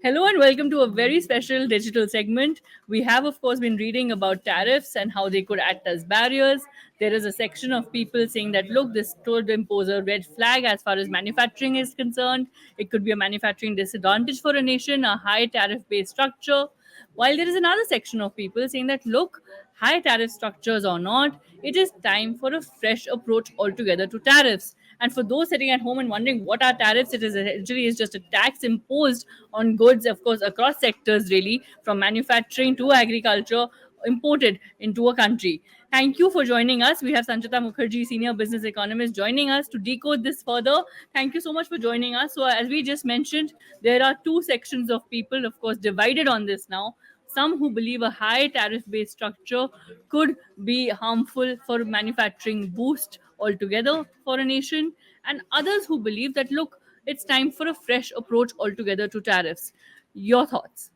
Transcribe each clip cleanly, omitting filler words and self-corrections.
Hello and welcome to a very special digital segment. We have, of course, been reading about tariffs and how they could act as barriers. There is a section of people saying that, look, this could impose a red flag as far as manufacturing is concerned. It could be a manufacturing disadvantage for a nation, a high tariff based structure. While there is another section of people saying that, look, high tariff structures or not, it is time for a fresh approach altogether to tariffs. And for those sitting at home and wondering what are tariffs, it is essentially is just a tax imposed on goods, of course, across sectors, really, from manufacturing to agriculture, imported into a country. Thank you for joining us. We have Sanchita Mukherji, senior business economist, joining us to decode this further. Thank you so much for joining us. So, as we just mentioned, there are two sections of people, of course, divided on this now. Some who believe a high tariff based structure could be harmful for manufacturing boost altogether for a nation, and others who believe that, look, it's time for a fresh approach altogether to tariffs. Your thoughts?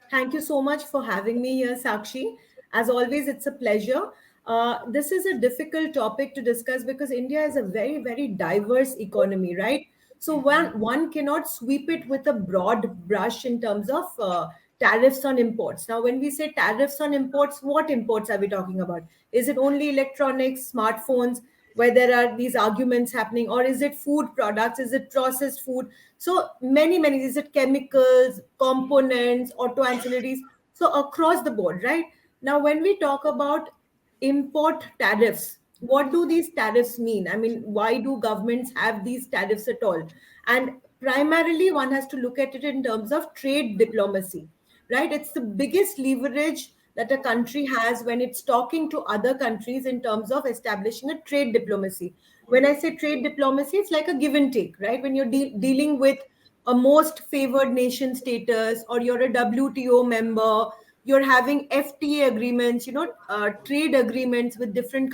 Thank you so much for having me here, Sakshi. As always, it's a pleasure. This is a difficult topic to discuss because India is a very, very diverse economy, right? So one cannot sweep it with a broad brush in terms of tariffs on imports. Now, when we say tariffs on imports, what imports are we talking about? Is it only electronics, smartphones, where there are these arguments happening, or is it food products? Is it processed food? So many, is it chemicals, components, auto ancillaries? So across the board, right? Now, when we talk about import tariffs, what do these tariffs mean? I mean, why do governments have these tariffs at all? And primarily, one has to look at it in terms of trade diplomacy, right? It's the biggest leverage that a country has when it's talking to other countries in terms of establishing a trade diplomacy. When I say trade diplomacy, it's like a give and take, right? When you're dealing with a most favored nation status, or you're a WTO member, you're having FTA agreements, trade agreements with different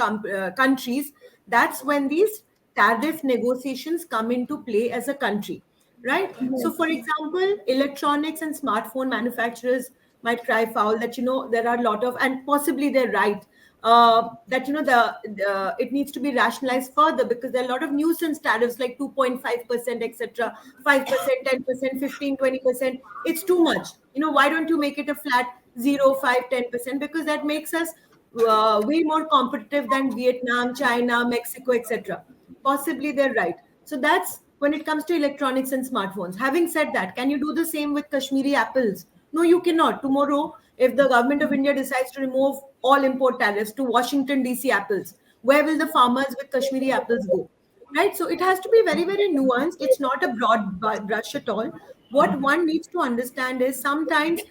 countries. That's when these tariff negotiations come into play as a country, right? So, for example, electronics and smartphone manufacturers might cry foul that there are a lot of, and possibly they're right, that it needs to be rationalized further because there are a lot of nuisance tariffs like 2.5%, etc., 5%, 10%, 15, 20%. It's too much. Why don't you make it a flat 0, 5, 10%? Because that makes us way more competitive than Vietnam, China, Mexico, etc. Possibly they're right. So that's when it comes to electronics and smartphones. Having said that, can you do the same with Kashmiri apples? No, you cannot. Tomorrow, if the government of India decides to remove all import tariffs to Washington, D.C. apples, where will the farmers with Kashmiri apples go? Right? So it has to be very, very nuanced. It's not a broad brush at all. What one needs to understand is sometimes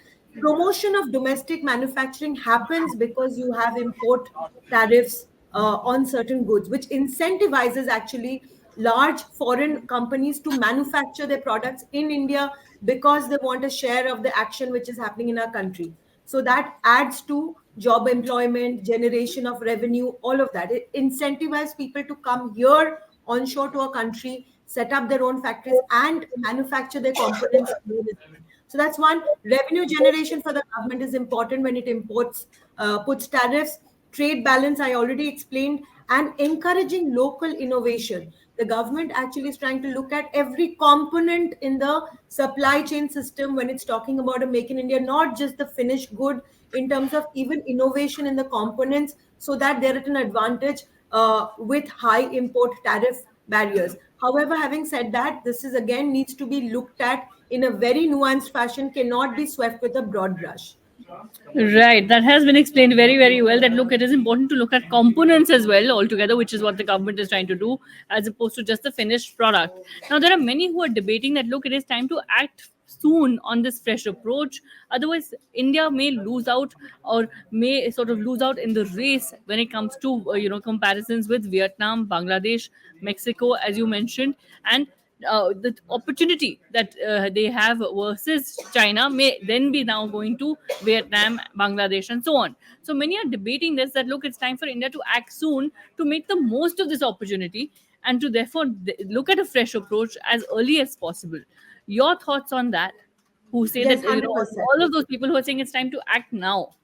promotion of domestic manufacturing happens because you have import tariffs on certain goods, which incentivizes actually large foreign companies to manufacture their products in India because they want a share of the action which is happening in our country. So that adds to job employment, generation of revenue, all of that. It incentivizes people to come here onshore to a country, set up their own factories, and manufacture their components. So that's one. Revenue generation for the government is important when it imports, puts tariffs. Trade balance, I already explained, and encouraging local innovation. The government actually is trying to look at every component in the supply chain system when it's talking about a make in India, not just the finished good, in terms of even innovation in the components, so that they're at an advantage with high import tariff barriers. However, having said that, this is again needs to be looked at in a very nuanced fashion, cannot be swept with a broad brush. Right, that has been explained very, very well. That, look, it is important to look at components as well altogether, which is what the government is trying to do, as opposed to just the finished product. Now, there are many who are debating that, look, it is time to act soon on this fresh approach. Otherwise, India may lose out, or may sort of lose out in the race when it comes to comparisons with Vietnam, Bangladesh, Mexico, as you mentioned, and the opportunity that they have versus China may then be now going to Vietnam, Bangladesh, and so on. So many are debating this, that, look, it's time for India to act soon to make the most of this opportunity and to therefore look at a fresh approach as early as possible. Your thoughts on that? Who say Yes, that, 100%. all of those people who are saying it's time to act now.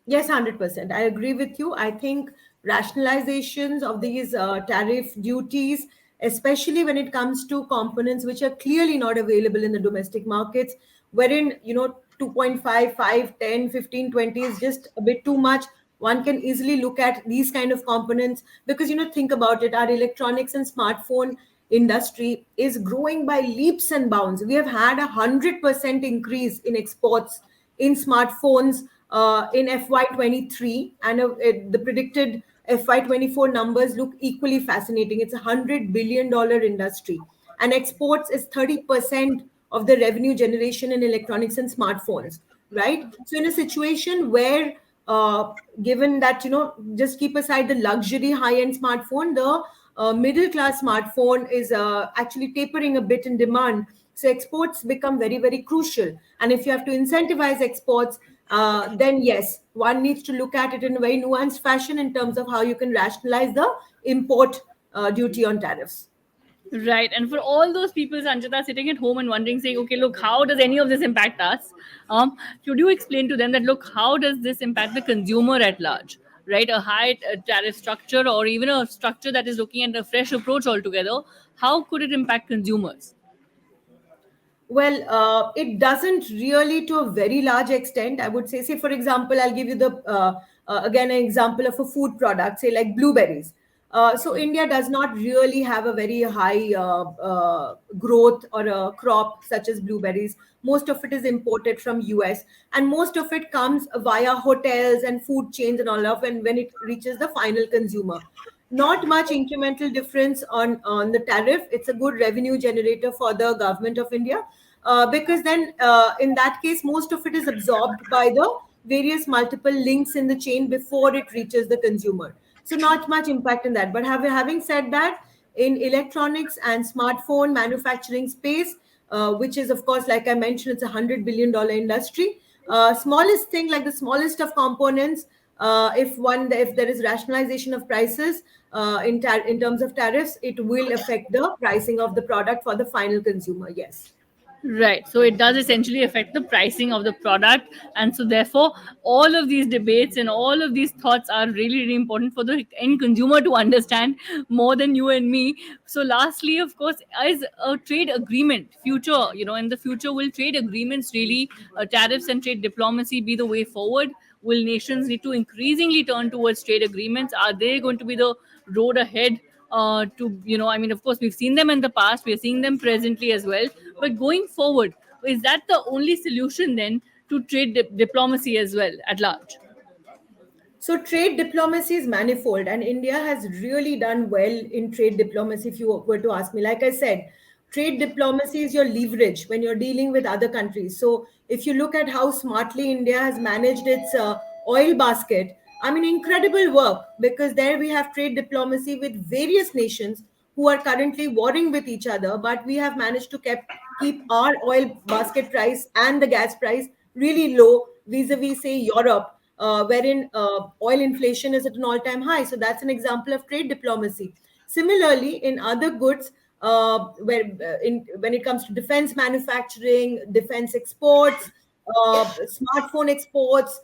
Yes, 100%. I agree with you. I think rationalizations of these tariff duties especially when it comes to components which are clearly not available in the domestic markets, wherein 2.5, 5, 10, 15, 20 is just a bit too much. One can easily look at these kind of components because think about it, our electronics and smartphone industry is growing by leaps and bounds. We have had 100% increase in exports in smartphones in FY23, and the predicted FY24 numbers look equally fascinating. It's $100 billion industry, and exports is 30% of the revenue generation in electronics and smartphones, right? So in a situation where given that just keep aside the luxury high end smartphone, the middle class smartphone is actually tapering a bit in demand. So exports become very, very crucial. And if you have to incentivize exports, then yes, one needs to look at it in a very nuanced fashion in terms of how you can rationalize the import duty on tariffs. Right. And for all those people, Sanchita, sitting at home and wondering, saying, okay, look, how does any of this impact us? Should you explain to them that, look, how does this impact the consumer at large? Right? A high tariff structure or even a structure that is looking at a fresh approach altogether, how could it impact consumers? Well, it doesn't really to a very large extent. I would say, for example, I'll give you the again an example of a food product, say like blueberries. So India does not really have a very high growth or a crop such as blueberries. Most of it is imported from US, and most of it comes via hotels and food chains and all of. And when it reaches the final consumer, not much incremental difference on the tariff. It's a good revenue generator for the government of India, because then in that case most of it is absorbed by the various multiple links in the chain before it reaches the consumer. So not much impact in that. But having said that, in electronics and smartphone manufacturing space, which is of course, like I mentioned, it's $100 billion industry. Smallest thing, like the smallest of components, if there is rationalization of prices in terms of tariffs, it will affect the pricing of the product for the final consumer. Yes. Right. So it does essentially affect the pricing of the product. And so, therefore, all of these debates and all of these thoughts are really, really important for the end consumer to understand more than you and me. So, lastly, of course, is a trade agreement future, in the future, will trade agreements really, tariffs and trade diplomacy be the way forward? Will nations need to increasingly turn towards trade agreements? Are they going to be the road ahead? I mean, of course, we've seen them in the past, we're seeing them presently as well. But going forward, is that the only solution then to trade diplomacy as well at large? So trade diplomacy is manifold, and India has really done well in trade diplomacy. If you were to ask me, like I said, trade diplomacy is your leverage when you're dealing with other countries. So if you look at how smartly India has managed its oil basket, I mean, incredible work, because there we have trade diplomacy with various nations who are currently warring with each other, but we have managed to keep our oil basket price and the gas price really low vis-a-vis, say, Europe, wherein oil inflation is at an all-time high. So that's an example of trade diplomacy. Similarly, in other goods, when it comes to defense manufacturing, defense exports, smartphone exports,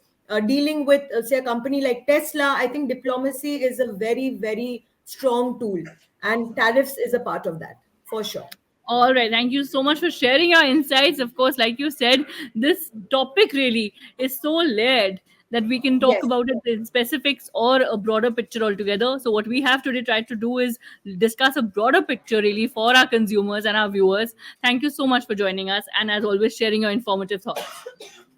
dealing with, say, a company like Tesla, I think diplomacy is a very, very strong tool, and tariffs is a part of that for sure. All right. Thank you so much for sharing your insights. Of course, like you said, this topic really is so layered that we can talk Yes. about it in specifics or a broader picture altogether. So, what we have today tried to do is discuss a broader picture really for our consumers and our viewers. Thank you so much for joining us and, as always, sharing your informative thoughts.